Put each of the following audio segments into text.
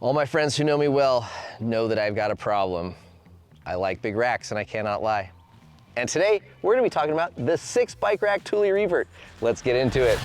All my friends who know me well know that I've got a problem. I like big racks and I cannot lie. And today we're gonna be talking about the 6 bike rack Thule Revert. Let's get into it.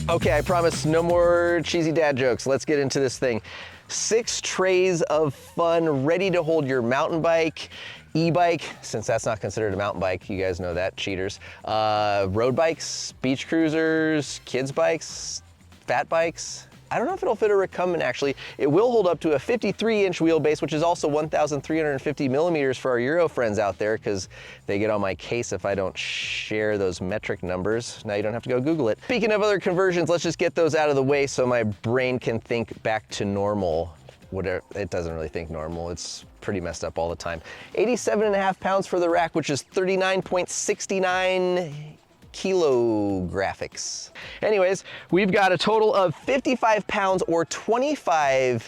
Okay, I promise no more cheesy dad jokes. Let's get into this thing. 6 trays of fun, ready to hold your mountain bike, e-bike, since that's not considered a mountain bike, you guys know that, cheaters. Road bikes, beach cruisers, kids bikes, fat bikes. I don't know if it'll fit a recumbent actually. It will hold up to a 53-inch wheelbase, which is also 1,350 millimeters for our Euro friends out there, because they get on my case if I don't share those metric numbers. Now you don't have to go Google it. Speaking of other conversions, let's just get those out of the way so my brain can think back to normal. Whatever, it doesn't really think normal. It's pretty messed up all the time. 87.5 pounds for the rack, which is 39.69 kilographics. Anyways, we've got a total of 55 pounds or 25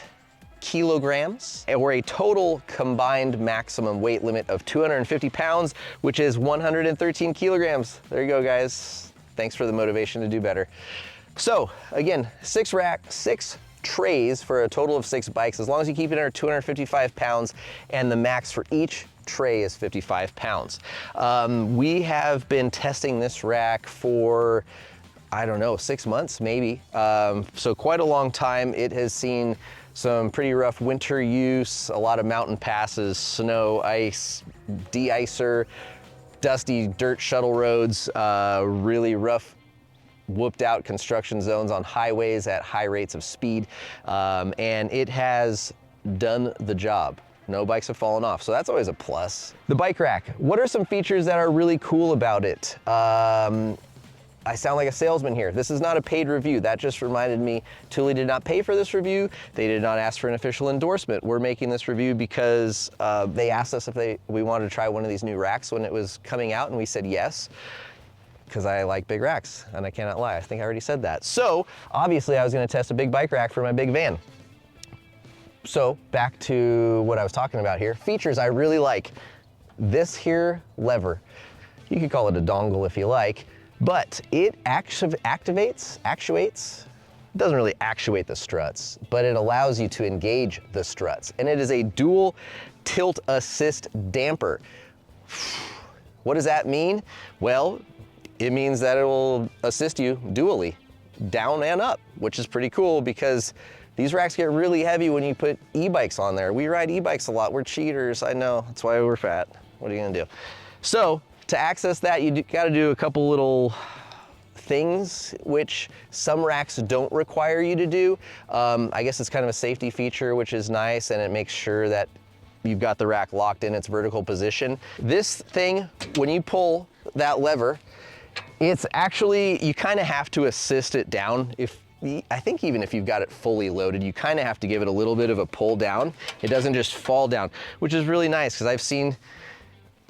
kilograms, or a total combined maximum weight limit of 250 pounds, which is 113 kilograms. There you go, guys. Thanks for the motivation to do better. So again, 6 trays for a total of 6 bikes, as long as you keep it under 255 pounds, and the max for each tray is 55 pounds. We have been testing this rack for, I don't know, 6 months maybe. So quite a long time. It has seen some pretty rough winter use, a lot of mountain passes, snow, ice, de-icer, dusty dirt shuttle roads, really rough whooped out construction zones on highways at high rates of speed, and it has done the job. No bikes have fallen off, so that's always a plus. The bike rack, what are some features that are really cool about it? I sound like a salesman here. This is not a paid review. That just reminded me, Thule did not pay for this review. They did not ask for an official endorsement. We're making this review because they asked us if we wanted to try one of these new racks when it was coming out, and we said yes, because I like big racks, and I cannot lie. I think I already said that. So obviously I was gonna test a big bike rack for my big van. So back to what I was talking about here. Features I really like. This here lever, you could call it a dongle if you like, but it actuates, doesn't really actuate the struts, but it allows you to engage the struts. And it is a dual tilt assist damper. What does that mean? Well, it means that it will assist you dually, down and up, which is pretty cool because these racks get really heavy when you put e-bikes on there. We ride e-bikes a lot. We're cheaters, I know. That's why we're fat. What are you gonna do? So to access that, you gotta do a couple little things which some racks don't require you to do. I guess it's kind of a safety feature, which is nice, and it makes sure that you've got the rack locked in its vertical position. This thing, when you pull that lever, it's actually, you kind of have to assist it down. I think even if you've got it fully loaded, you kind of have to give it a little bit of a pull down. It doesn't just fall down, which is really nice because I've seen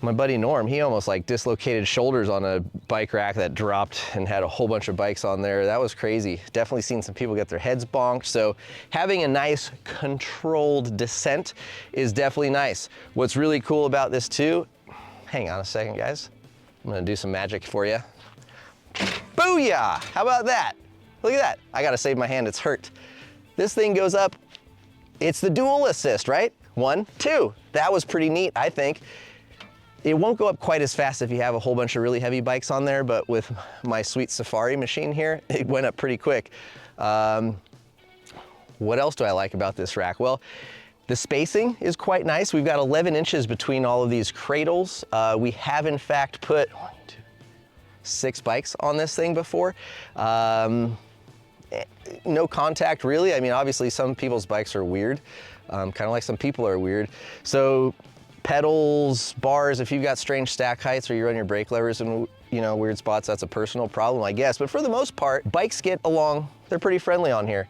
my buddy Norm, he almost like dislocated shoulders on a bike rack that dropped and had a whole bunch of bikes on there. That was crazy. Definitely seen some people get their heads bonked. So having a nice controlled descent is definitely nice. What's really cool about this too, hang on a second guys. I'm gonna do some magic for you. Booyah! How about that? Look at that. I gotta save my hand, it's hurt. This thing goes up, it's the dual assist, right? 1, 2. That was pretty neat, I think. It won't go up quite as fast if you have a whole bunch of really heavy bikes on there, but with my sweet Safari machine here, it went up pretty quick. What else do I like about this rack? Well, the spacing is quite nice. We've got 11 inches between all of these cradles. We have in fact put 6 bikes on this thing before. No contact really. I mean, obviously some people's bikes are weird, kind of like some people are weird. So pedals, bars, if you've got strange stack heights or you run your brake levers in weird spots, that's a personal problem, I guess. But for the most part, bikes get along. They're pretty friendly on here.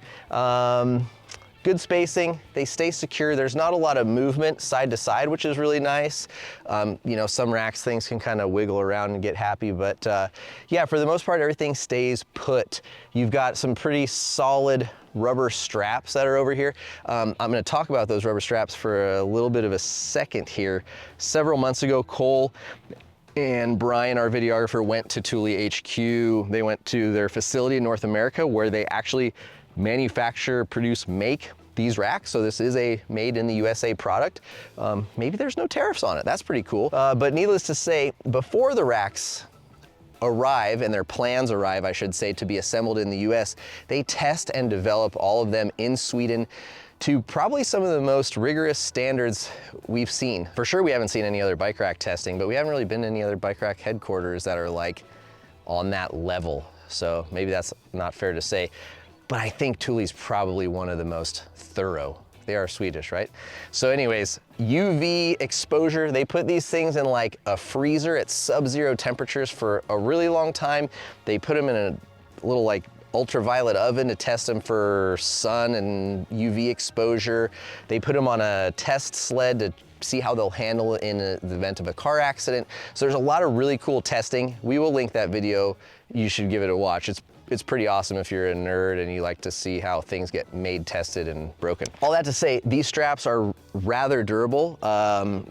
Good spacing, they stay secure. There's not a lot of movement side to side, which is really nice. Some racks, things can kind of wiggle around and get happy, but yeah, for the most part, everything stays put. You've got some pretty solid rubber straps that are over here. I'm gonna talk about those rubber straps for a little bit of a second here. Several months ago, Cole And Brian, our videographer, went to Thule HQ. They went to their facility in North America where they actually manufacture, produce, make these racks. So this is a made in the USA product. Maybe there's no tariffs on it. That's pretty cool. But needless to say, before the racks arrive, and their plans arrive, I should say, to be assembled in the US, they test and develop all of them in Sweden to probably some of the most rigorous standards we've seen. For sure, we haven't seen any other bike rack testing, but we haven't really been to any other bike rack headquarters that are like on that level. So maybe that's not fair to say, but I think Thule's probably one of the most thorough. They are Swedish, right? So anyways, UV exposure, they put these things in like a freezer at sub-zero temperatures for a really long time. They put them in a little like ultraviolet oven to test them for sun and UV exposure. They put them on a test sled to see how they'll handle it in the event of a car accident. So there's a lot of really cool testing. We will link that video. You should give it a watch. It's pretty awesome if you're a nerd and you like to see how things get made, tested, and broken. All that to say, these straps are rather durable.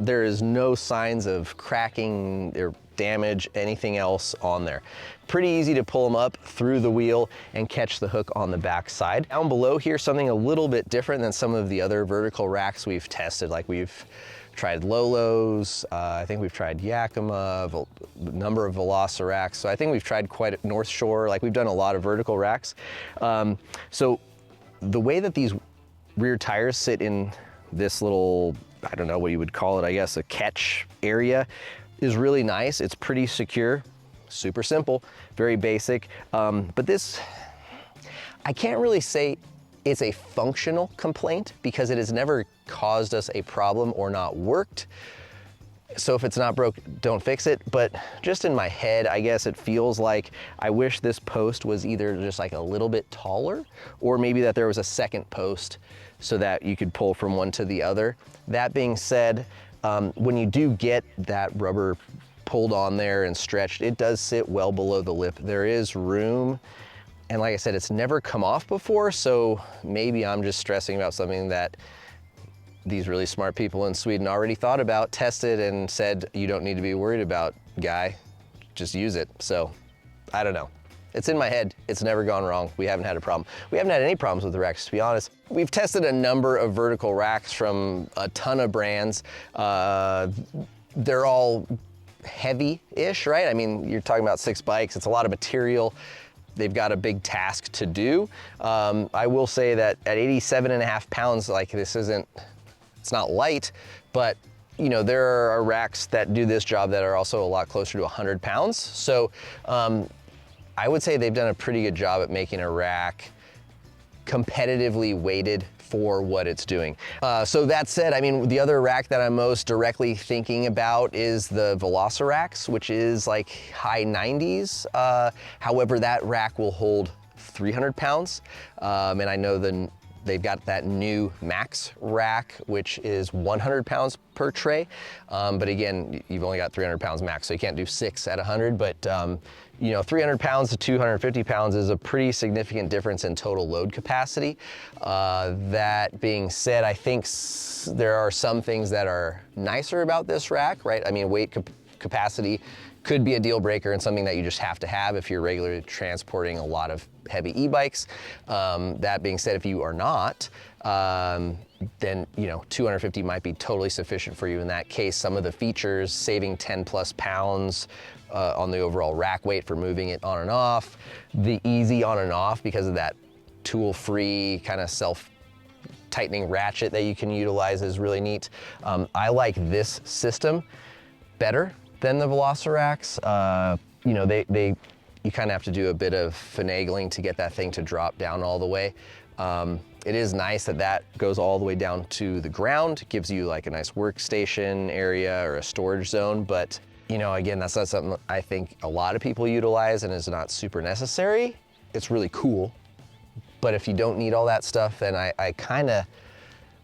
There is no signs of cracking or damage, anything else on there. Pretty easy to pull them up through the wheel and catch the hook on the back side. Down below here, something a little bit different than some of the other vertical racks we've tested. Like we've tried Lolos, I think we've tried Yakima, a number of Velociracks. So I think we've tried quite a North Shore, like we've done a lot of vertical racks. So the way that these rear tires sit in this little, I don't know what you would call it, I guess a catch area, is really nice. It's pretty secure, super simple, very basic. But this, I can't really say it's a functional complaint because it has never caused us a problem or not worked. So if it's not broke, don't fix it. But just in my head, I guess it feels like I wish this post was either just like a little bit taller, or maybe that there was a second post so that you could pull from one to the other. That being said, when you do get that rubber pulled on there and stretched, it does sit well below the lip. There is room. And like I said, it's never come off before, so maybe I'm just stressing about something that these really smart people in Sweden already thought about, tested, and said, you don't need to be worried about, guy, just use it. So, I don't know. It's in my head, it's never gone wrong. We haven't had a problem. We haven't had any problems with the racks, to be honest. We've tested a number of vertical racks from a ton of brands. They're all heavy-ish, right? I mean, you're talking about 6 bikes, it's a lot of material. They've got a big task to do. I will say that at 87.5 pounds, like this isn't, it's not light, but you know, there are racks that do this job that are also a lot closer to 100 pounds. So I would say they've done a pretty good job at making a rack competitively weighted for what it's doing. So that said, I mean, the other rack that I'm most directly thinking about is the Velociracks, which is like high 90s. However, that rack will hold 300 pounds. And I know they've got that new Max rack, which is 100 pounds per tray. But again, you've only got 300 pounds max, so you can't do 6 at 100. But you know, 300 pounds to 250 pounds is a pretty significant difference in total load capacity. That being said, I think there are some things that are nicer about this rack, right? I mean, weight capacity could be a deal breaker and something that you just have to have if you're regularly transporting a lot of heavy e-bikes. That being said, if you are not, then you know 250 might be totally sufficient for you in that case. Some of the features, saving 10 plus pounds on the overall rack weight for moving it on and off, the easy on and off because of that tool-free kind of self-tightening ratchet that you can utilize is really neat. I like this system better than the Velociracks. You know, you kind of have to do a bit of finagling to get that thing to drop down all the way. It is nice that goes all the way down to the ground. It gives you like a nice workstation area or a storage zone, but you know, again, that's not something I think a lot of people utilize and is not super necessary. It's really cool, but if you don't need all that stuff, then I kind of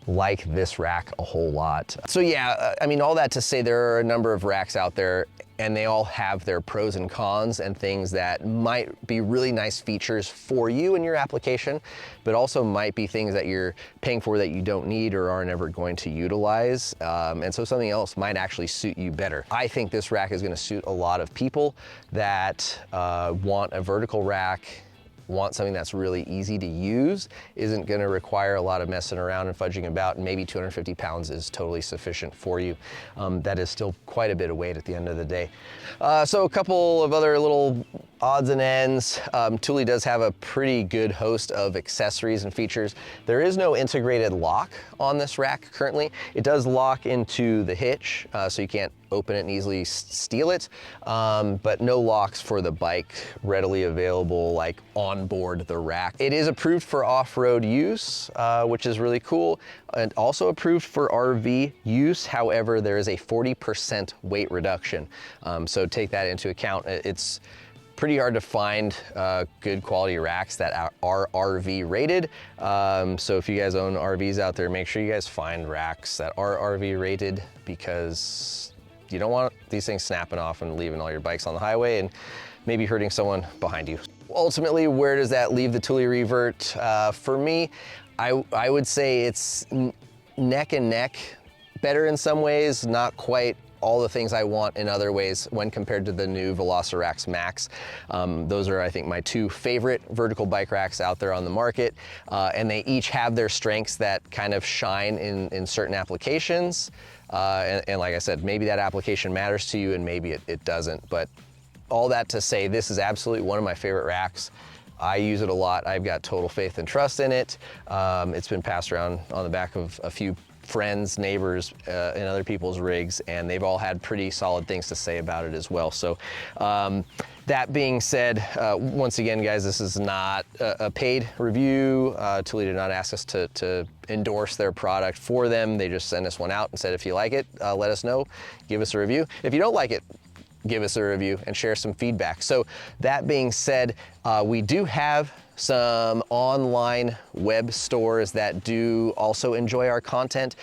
like this rack a whole lot. So yeah, I mean, all that to say there are a number of racks out there and they all have their pros and cons and things that might be really nice features for you in your application, but also might be things that you're paying for that you don't need or are never going to utilize. And so something else might actually suit you better. I think this rack is gonna suit a lot of people that want a vertical rack, want something that's really easy to use, isn't gonna require a lot of messing around and fudging about, and maybe 250 pounds is totally sufficient for you. That is still quite a bit of weight at the end of the day. So a couple of other little odds and ends. Thule does have a pretty good host of accessories and features. There is no integrated lock on this rack currently. It does lock into the hitch, so you can't open it and easily steal it, but no locks for the bike readily available like on board the rack. It is approved for off-road use, which is really cool, and also approved for RV use. However, there is a 40% weight reduction, so take that into account. It's pretty hard to find good quality racks that are RV rated. So if you guys own RVs out there, make sure you guys find racks that are RV rated, because you don't want these things snapping off and leaving all your bikes on the highway and maybe hurting someone behind you. Ultimately, where does that leave the Thule Revert? For me, I would say it's neck and neck. Better in some ways, not quite all the things I want in other ways when compared to the new Velocirax Max. Those are, I think, my two favorite vertical bike racks out there on the market, and they each have their strengths that kind of shine in certain applications. And like I said, maybe that application matters to you and maybe it doesn't, but all that to say, this is absolutely one of my favorite racks. I use it a lot. I've got total faith and trust in it. It's been passed around on the back of a few friends, neighbors, and other people's rigs, and they've all had pretty solid things to say about it as well. So that being said, once again, guys, this is not a paid review. Thule did not ask us to endorse their product for them. They just sent us one out and said, if you like it, let us know, give us a review. If you don't like it, give us a review and share some feedback. So that being said, we do have some online web stores that do also enjoy our content.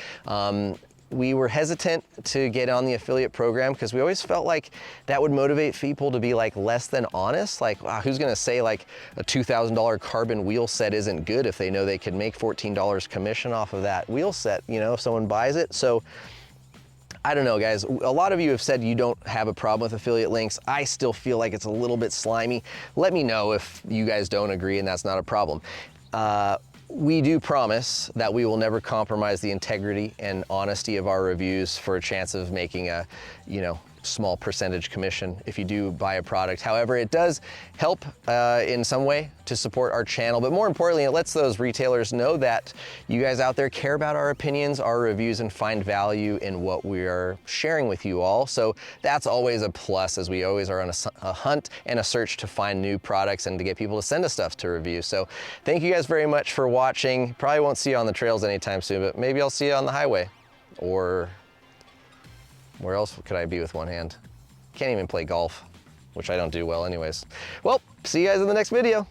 We were hesitant to get on the affiliate program because we always felt like that would motivate people to be like less than honest. Like, wow, who's gonna say like a $2,000 carbon wheel set isn't good if they know they could make $14 commission off of that wheel set, you know, if someone buys it. So I don't know, guys. A lot of you have said you don't have a problem with affiliate links. I still feel like it's a little bit slimy. Let me know if you guys don't agree and that's not a problem. We do promise that we will never compromise the integrity and honesty of our reviews for a chance of making a, you know, small percentage commission if you do buy a product. However, it does help in some way to support our channel, but more importantly, it lets those retailers know that you guys out there care about our opinions, our reviews, and find value in what we are sharing with you all. So that's always a plus, as we always are on a hunt and a search to find new products and to get people to send us stuff to review. So thank you guys very much for watching. Probably won't see you on the trails anytime soon, but maybe I'll see you on the highway, or where else could I be with one hand? Can't even play golf, which I don't do well anyways. Well, see you guys in the next video.